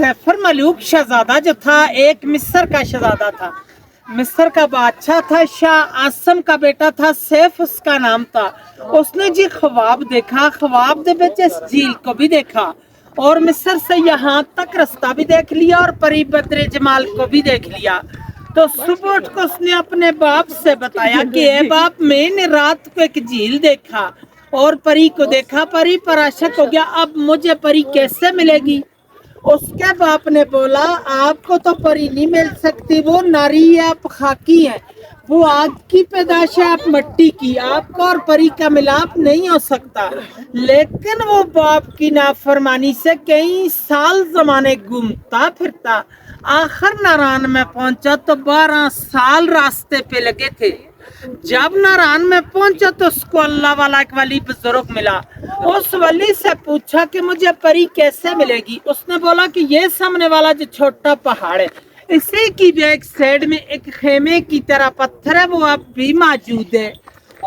सैफर मलूक शहजादा जो था, एक मिस्र का शहजादा था। मिस्र का बादशाह था, शाह आसम का बेटा था, सैफ उसका नाम था। उसने जी ख्वाब देखा, ख्वाब दे विच इस झील को भी देखा और मिस्र से यहाँ तक रास्ता भी देख लिया और परी बद्र जमाल को भी देख लिया। तो सुबह उठ को उसने अपने बाप से बताया कि ए बाप, मैंने रात को एक झील देखा और परी को देखा, परी पर आशक हो गया, अब मुझे परी कैसे मिलेगी। उसके बाप ने बोला, आपको तो परी नहीं मिल सकती, वो नारी है, आप खाकी हैं, वो आग की पैदाश है, आप मट्टी की, आपका और परी का मिलाप नहीं हो सकता। लेकिन वो बाप की नाफरमानी से कई साल जमाने घूमता फिरता आखिर नारायण में पहुंचा तो 12 साल रास्ते पे लगे थे। जब नारायण में पहुंचा तो उसको अल्लाह वाला एक वली बुजुर्ग मिला। उस वली से पूछा कि मुझे परी कैसे मिलेगी। उसने बोला कि ये सामने वाला जो छोटा पहाड़ है, इसी की बैक साइड में एक खेमे की तरह पत्थर है, वो अब भी मौजूद है।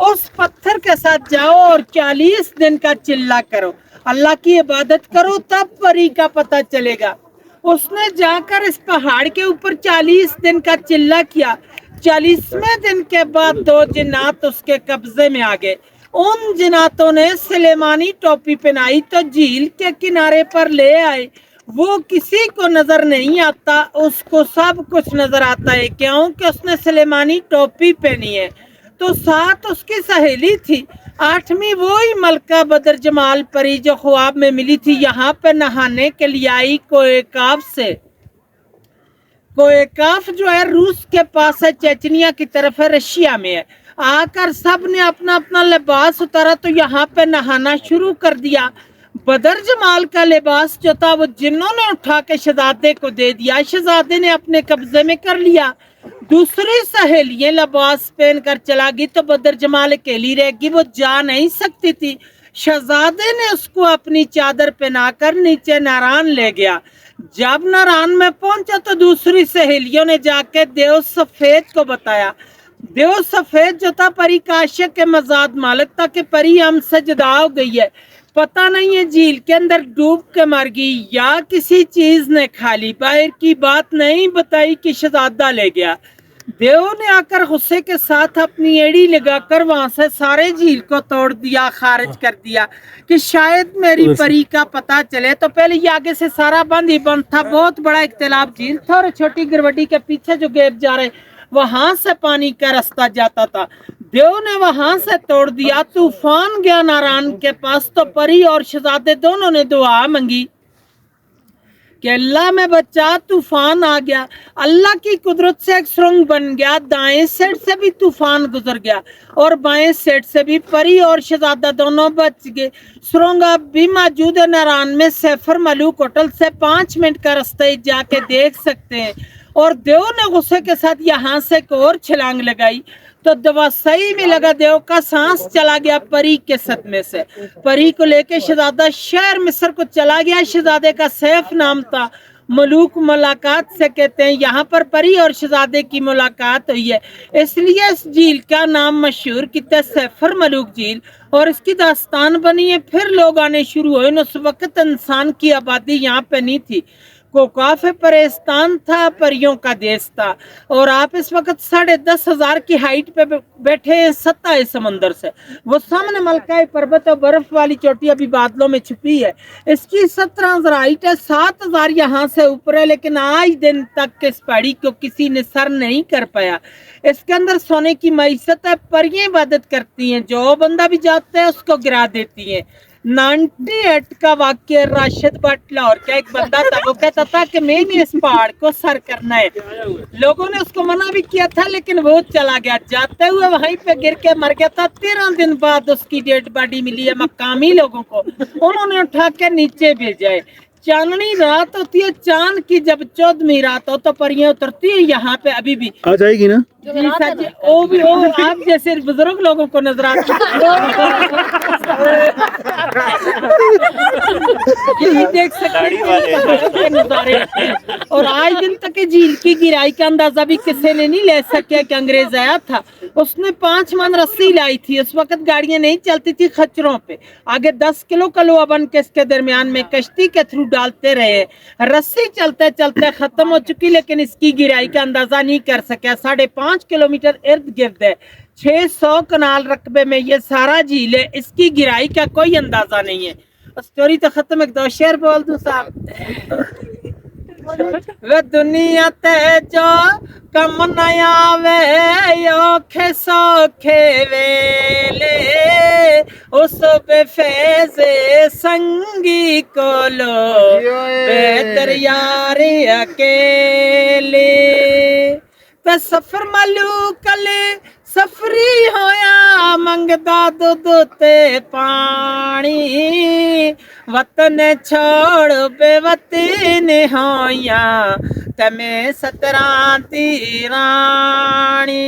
उस पत्थर के साथ जाओ और 40 दिन का चिल्ला करो, अल्लाह की इबादत करो, तब परी का पता चलेगा। उसने जाकर इस पहाड़ के ऊपर 40 दिन का चिल्ला किया। 40वें दिन के बाद 2 जिन्नात उसके कब्जे में आ गए। उन जिन्नातों ने सुलेमानी टोपी पहनाई तो झील के किनारे पर ले आए। वो किसी को नजर नहीं आता, उसको सब कुछ नजर आता है, क्योंकि उसने सुलेमानी टोपी पहनी है। तो साथ उसकी सहेली थी, 8वीं वही मलका बदर जमाल परी जो ख्वाब में मिली थी। यहाँ पे नहाने के लिए आई कोएकाफ से। कोएकाफ जो है रूस के पास है, चेचनिया की तरफ है, रशिया में है। आकर सब ने अपना अपना लिबास उतारा तो यहाँ पे नहाना शुरू कर दिया। बदर जमाल का लिबास जो था वो जिन्होंने उठा के शहजादे को दे दिया, शहजादे ने अपने कब्जे में कर लिया। दूसरी सहेलियां लिबास पहन कर चला गई तो बदर जमाल अकेली रहेगी, वो जा नहीं सकती थी। शहजादे ने उसको अपनी चादर पहनाकर नीचे नारायण ले गया। जब नारायण में पहुंचा तो दूसरी सहेलियों ने जाके देव सफेद को बताया। देव सफेद जो था परी का आशिक के मजाद मालिक था कि परी हमसे जुदा हो गई है, पता नहीं है झील के अंदर डूब के मर गई या किसी चीज ने खा ली। बाहर की बात नहीं बताई कि शहजादा ले गया। देव ने आकर गुस्से के साथ अपनी एड़ी लगाकर वहां से सारे झील को तोड़ दिया, खारिज कर दिया कि शायद मेरी परी का पता चले। तो पहले ये आगे से सारा बंद ही बंद था, बहुत बड़ा इख्तिलाफ झील था और छोटी गिरवटी के पीछे जो गेप जा रहे वहां से पानी का रास्ता जाता था। देव ने वहां से तोड़ दिया। तूफान गया नारायण के पास तो परी और शहजादे दोनों ने दुआ मांगी कि अल्लाह में बचा। तूफान आ गया, अल्लाह की कुदरत से एक सुरंग बन गया। दाएं साइड से भी तूफान गुजर गया और बाएं साइड से भी। परी और शहजादा दोनों बच गए। सुरंग अब भी मौजूद है नारायण में। सैफर मलूक होटल से 5 मिनट का रास्ता जाके देख सकते हैं। और देव ने गुस्से के साथ यहाँ से एक और छलांग लगाई तो दवा सही में लगा। देव का सांस चला गया परी के सदमे से। परी को लेके शहजादा शहर मिस्र को चला गया। शहजादे का सैफ नाम था। मलूक मुलाकात से कहते हैं यहाँ पर परी और शहजादे की मुलाकात हुई है, इसलिए इस झील का नाम मशहूर किया सैफर मलूक झील और इसकी दास्तान बनी है। फिर लोग आने शुरू हुए। उस वक्त इंसान की आबादी यहाँ पे नहीं थी। कोकाफ परेस्तान था, परियों का देश था। और आप इस वक्त 10,500 की हाइट पे बैठे हैं सतह समंदर से। वो सामने मलका पर्वत और बर्फ वाली चोटी अभी बादलों में छुपी है। इसकी 17,000 हाइट है, 7,000 यहाँ से ऊपर है। लेकिन आज दिन तक इस पहाड़ी को किसी ने सर नहीं कर पाया। इसके अंदर सोने की मैसत है। परियां इबादत करती हैं, जो बंदा भी जाता है उसको गिरा देती हैं। 98 का वाक्य राशिद भट्ट लाहौर का एक बंदा था, वो कहता था कि मैंने इस पहाड़ को सर करना है। लोगों ने उसको मना भी किया था लेकिन वो चला गया। जाते हुए वहीं पे गिर के मर गया था। 13 दिन बाद उसकी डेड बॉडी मिली है मकामी लोगों को। उन्होंने उठा के नीचे भेजा है। चांदनी रात होती है, चांद की जब 14वीं रात हो तो परियां उतरती है। यहाँ पे अभी भी आ जाएगी ना जी सर जी, वो आप जैसे बुजुर्ग लोगों को नजर आती ये देख सकते हैं नजारे और और आज दिन तक झील की गिराई का अंदाजा भी किसी ने नहीं ले सकिया कि अंग्रेज आया था। उसने 5 मन रस्सी लाई थी, उस वक्त गाड़ियां नहीं चलती थी खच्चरों पे, आगे 10 किलो का लोहा बन के इसके दरमियान में कश्ती के थ्रू डालते रहे। रस्सी चलते चलते खत्म हो चुकी, लेकिन इसकी गिराई का अंदाजा नहीं कर सका। 5.5 किलोमीटर इर्द गिर्द है, 600 कनाल रकबे में ये सारा झील है, इसकी गिराई का कोई अंदाजा नहीं है। स्टोरी तो खत्म, एक दो शेर बोल दूं साहब। वे दुनिया ते जो कम नया वे औखे सौखे वेले, उस बेफेजे संगी को लो बेहतर यारी अकेले। ते सफर मालू कले सफरी होया मंगदा दुध ते पानी, वतन छोड़ बेवतन होया तमें 17 दी रानी।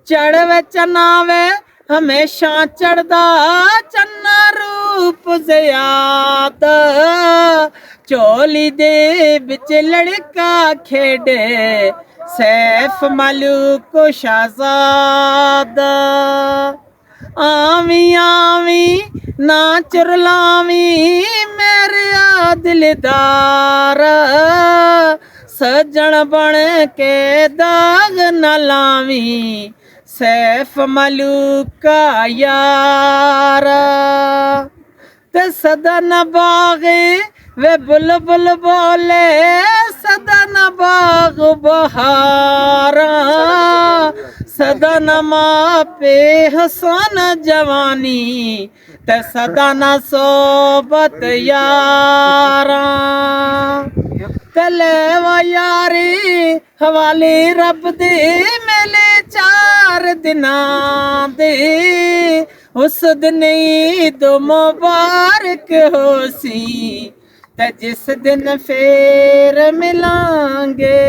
चढ़वे चनावे हमेशा चढ़दा चन्ना रूप ज्यादा, चोली दे बिच लड़का खेडे सैफ मलूक शहजादा। आवी आवी ना चुरलावी मेरे दिलदार, सजन बन के दाग न लावी सैफ मलूक का यार। ते सदा न बागे वे बुलबुल बोले सदा न बाग बहारा, सदा न मापे हसन जवानी ते सदा न सोबत यारा। तले वो यारी हवाले रब दे मेले 4 दिना दे, उस दिन ईद मुबारक होसी ते जिस दिन फिर मिलांगे।